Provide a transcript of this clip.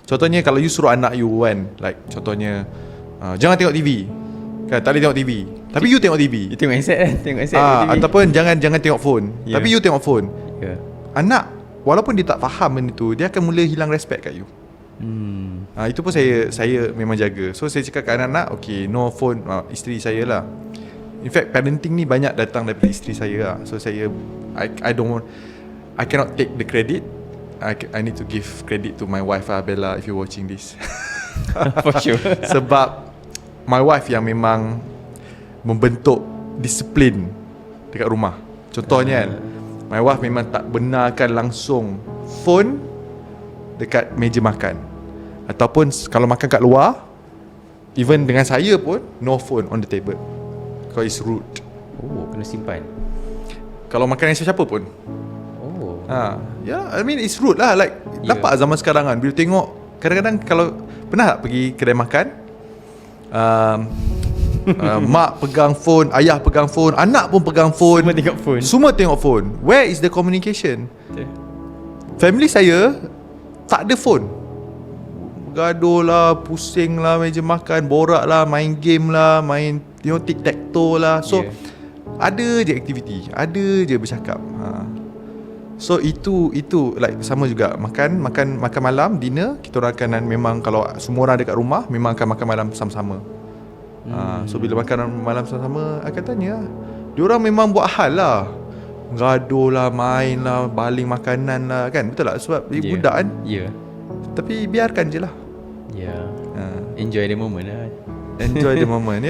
Contohnya kalau you suruh anak you kan, like contohnya jangan tengok TV kan, tak boleh tengok TV, tapi you tengok TV. You tengok handset kan, tengok handset TV. Ataupun jangan tengok phone, tapi you tengok phone. Anak walaupun dia tak faham benda tu, dia akan mula hilang respect kat you. Itu pun saya memang jaga. So saya cakap kat anak-anak, okay, no phone. Isteri saya lah, in fact parenting ni banyak datang daripada isteri saya lah. So saya I cannot take the credit. I need to give credit to my wife Bella, if you're watching this. For sure. Sebab my wife yang memang membentuk disiplin dekat rumah. Contohnya kan, my wife memang tak benarkan langsung phone dekat meja makan. Ataupun kalau makan kat luar, even dengan saya pun, no phone on the table, because it's rude. Kena simpan. Kalau makan dengan siapa pun. I mean it's rude lah. Like nampak zaman sekarang kan, bila tengok kadang-kadang, kalau pernah tak pergi kedai makan, mak pegang phone, ayah pegang phone, anak pun pegang phone, semua tengok phone. Where is the communication? Family saya tak ada phone. Gaduh lah, pusing lah meja makan, borak lah, main game lah, main tic-tac-toe lah. So ada je aktiviti, ada je bercakap. So itu like sama juga makan malam, dinner, kita orang akan memang, kalau semua orang dekat rumah, memang akan makan malam sama-sama. So bila makan malam sama-sama, akan tanya, diorang memang buat hal lah, gaduh lah, main lah, baling makanan lah kan, betul tak? Sebab budak kan. Tapi biarkan je lah. Enjoy the moment lah. Enjoy the moment.